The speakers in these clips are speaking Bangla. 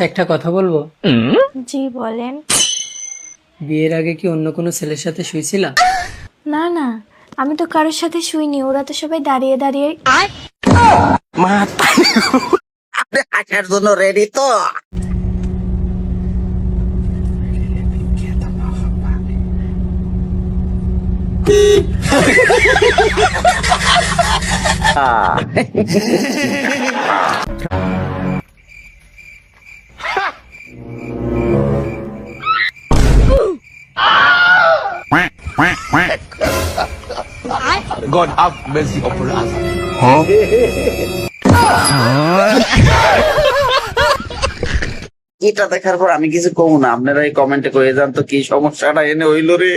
একটা কথা বলবো? জি বলেন। বিয়ের আগে কি অন্য কোনো ছেলের সাথে শুয়েছিলা? না না, আমি তো কারোর সাথে শুইনি, ওরা তো সবাই দাঁড়িয়ে দাঁড়িয়ে। আপনি হাঁটার জন্য রেডি তো? God have mercy upon us. এটা দেখার পর আমি কিছু কমু না, আপনারা এই কমেন্টে কয়ে যান তো কি সমস্যাটা এনে হইল রে।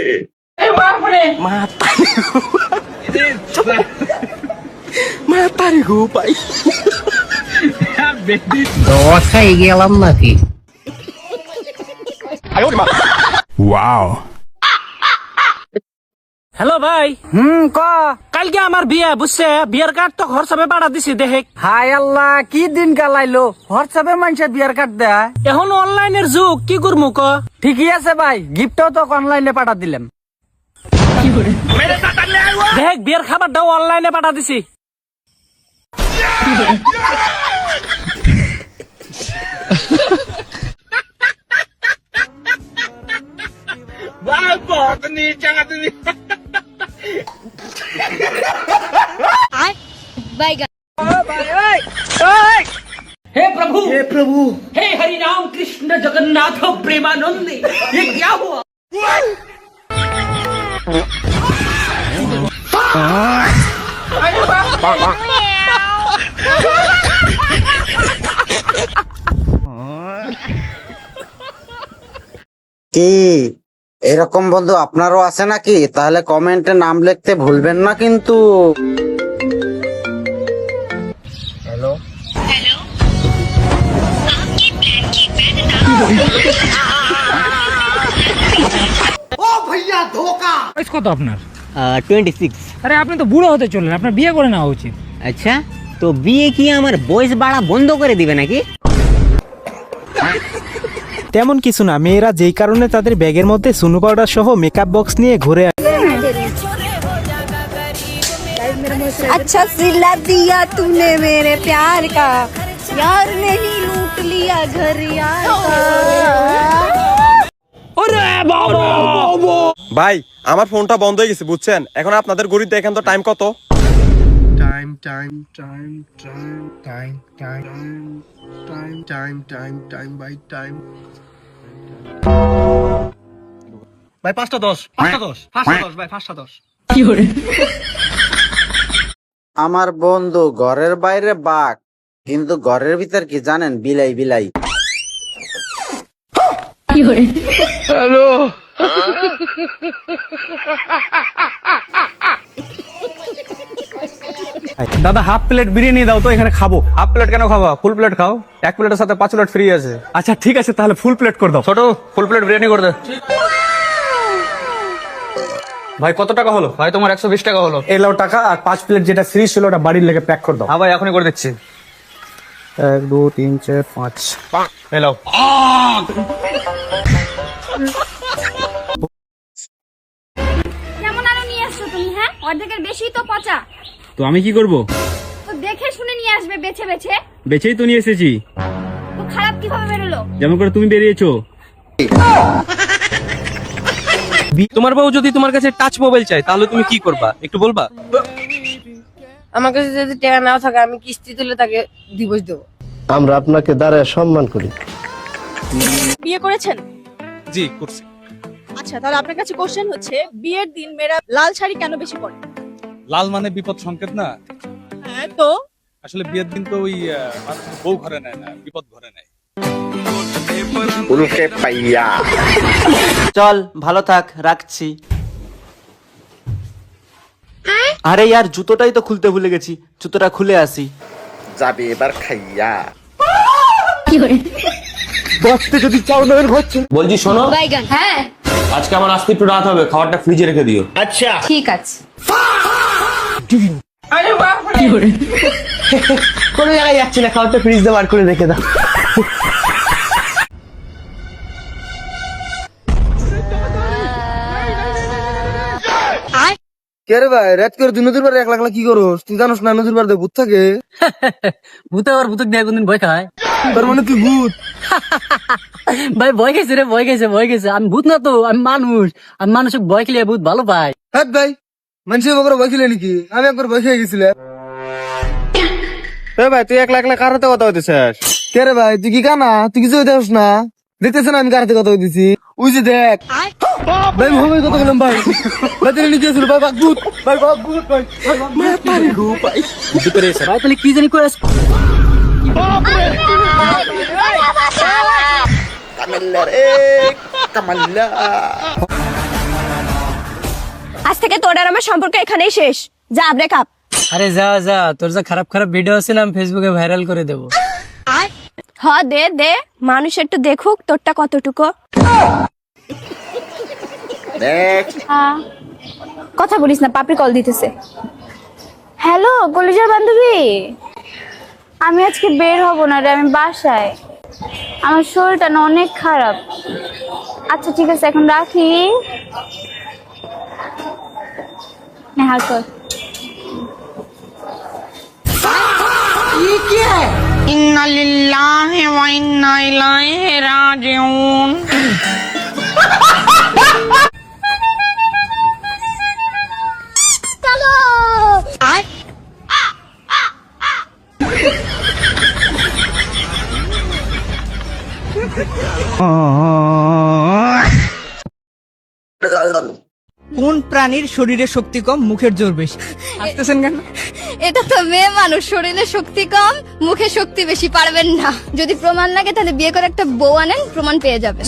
মাতারি গো ভাই, দশাই গেলাম নাকি? হ্যালো ভাই। ক কালকে আমার বিয়ে, বুঝছে? বিয়ের কার্ড তো হোয়াটসঅ্যাপে পাঠা দিছি, দেখে। হায় আল্লাহ, কি দিন গালাইলো! হোয়াটসঅ্যাপে মানুষের বিয়ার কার্ড দেয়। এখন অনলাইনের যুগ, কি করবো ক? ঠিকই আছে ভাই, গিফটও তো অনলাইনে পাঠা দিলাম। দেখ, বিয়ের খাবারটাও অনলাইনে পাঠা দিছি। हे प्रभु, हे प्रभु, हे हरि राम कृष्ण जगन्नाथ प्रेमानंद, ये क्या हुआ? কি এরকম বন্ধু আপনারও আছে নাকি? তাহলে কমেন্টে নাম লিখতে ভুলবেন না কিন্তু। হ্যালো ও ভাইয়া ধোকা। বয়স কত আপনার? 26। আরে আপনি তো বুড়ো হতে চললেন, আপনার বিয়ে করে নেওয়া উচিত। আচ্ছা, তো বিয়ে কি আমার বয়স বাড়া বন্ধ করে দিবে নাকি? তেমন কিছু না, মেয়েরা যেই কারণে তাদের ব্যাগের মধ্যে সুনু পাউডার সহ মেকআপ বক্স নিয়ে ঘুরে। अच्छा सिला दिया तूने मेरे प्यार का, यार ने ही लूट लिया घर यार का। ভাই, আমার ফোনটা বন্ধ হয়ে গেছে বুঝছেন। এখন আপনাদের ঘড়ি দেখেন তো টাইম কত? ভাই 5টা 10, 5টা 10, 5টা 10 ভাই, 5টা 10। আমার বন্ধু ঘরের বাইরে বাঘ, কিন্তু ঘরের ভিতর কি জানেন? বিলাই বিলাই। দাদা, হাফ প্লেট বিরিয়ানি দাও তো, এখানে খাবো। হাফ প্লেট কেন খাবা? ফুল প্লেট খাও, এক প্লেটের সাথে 5 প্লেট ফ্রি আছে। আচ্ছা ঠিক আছে, তাহলে ফুল প্লেট করে দাও। ছোট ফুল প্লেট বিরিয়ানি করে দে। ভাই কত টাকা হলো? ভাই তোমার 120 টাকা হলো। এলাও টাকা, আর 5 প্লেট যেটা ফ্রি ছিল ওটা বাড়ির লেগে প্যাক করে দাও। হ্যাঁ ভাই, এখনই করে দিচ্ছি। 1 2 3 4 5 এলাও। কেমন আলো নিয়ে আসছো তুমি? হ্যাঁ, অর্ধেকের বেশি তো পচা। তো আমি কি করব? তো দেখে শুনে নিয়ে আসবে, বেছে বেছে। বেচেই তো নিয়ে এসেছি। তো খারাপ কিভাবে বেরোলো? যেমন করে তুমি বেরিয়েছো। তোমার বউ যদি তোমার কাছে টাচ মোবাইল চাই, তাহলে তুমি কি করবা? একটু বলবা? আমার কাছে যদি টাকা নাও থাকে, আমি কিস্তি তুলে তাকে ডিভোর্স দেবো। আমরা আপনাকে দাঁড়ায় সম্মান করি। বিয়ে করেছেন? জি করছি। আচ্ছা, তাহলে আপনার কাছে কোশ্চেন হচ্ছে, বিয়ের দিন মেয়েরা লাল শাড়ি কেন বেশি পরে? লাল মানে বিপদ সংকেত না? হ্যাঁ, তো আসলে বিয়ের দিন তো ওই বউ ঘরে নেয় না, বিপদ ঘরে নেয়। উল্টে পাইয়া। চল, ভালো থাক, রাখছি। আরে यार, জুতোটাই তো খুলতে ভুলে গেছি, জুতোটা খুলে আসি। যাবে এবার খাইয়া। বসতে যদি চাও না হচ্ছে। বলছি শোনো, হ্যাঁ, আজকে আমার আসতে একটু রাত হবে, খাবারটা ফ্রিজে রেখে দিও। ঠিক আছে। কোনো জায়গায় যাচ্ছি না, খাওয়াতে ফ্রিজ দিয়ে বার করে রেখে দাও। কে রে ভাই, রাত করে তুই নদীর পাড়ে একলা একলা কি করোস? তুই জানোস না নদীর পাড়ে ভূত থাকে? ভূত আবার ভূতক দিয়ে কোনদিন ভয় খায়? তার মানে তুই ভূত? ভাই ভয় গেছে রে, ভয় গেছে। আমি ভূত না তো, আমি মানুষ। আমি মানুষের ভয় খেলে ভূত ভালো পাই। হ্যাঁ ভাই, মানুষের বকরে ভয় খেলে নাকি? আমি একবার ভয় খেয়ে গেছিলাম। এ ভাই তুই একলা একলা কার হাতে কথা হইতেছিস? কে রে ভাই, তুই কি কানা? তুই কিছু দেখোস না? দেখতেছ না আমি কার হাতে কথা বলতেছি? ওই যে দেখ ভাই, মুহাম্মদ কথা বললাম ভাই। ভাই তুই নিচে ছিল ভাই, বাঘ ভূত ভাই, বাঘ ভূত ভাই। ভাই তাহলে কি জানি করে আজ থেকে তোর আর আমার সম্পর্ক এখানেই শেষ। যা ব্রেকআপ। আরে যা, তোর যা খারাপ খারাপ ভিডিও আছে না, আমি ফেসবুকে ভাইরাল করে দেবো। হ দে মানুষ একটু দেখুক তোরটা কতটুকু। কথা বলিস না, পাপড়ি কল দিতেছে। হ্যালো কলেজের বান্ধবী, আমি আজকে বের হব না রে, আমি বাসায়। আমার শরীরটা না অনেক খারাপ। আচ্ছা ঠিক আছে, এখন রাখি। নেহা কর। ইন্না লিল্লাহি ওয়া ইন্না ইলাইহি রাজিউন। কোন প্রাণীর শরীরে শক্তি কম, মুখের জোর বেশি? হাসতেছেন কেন? এটা তো মেয়ে মানুষ, শরীরে শক্তি কম, মুখে শক্তি বেশি, পারবেন না। যদি প্রমাণ লাগে তাহলে বিয়ে করে একটা বউ আনেন, প্রমাণ পেয়ে যাবেন।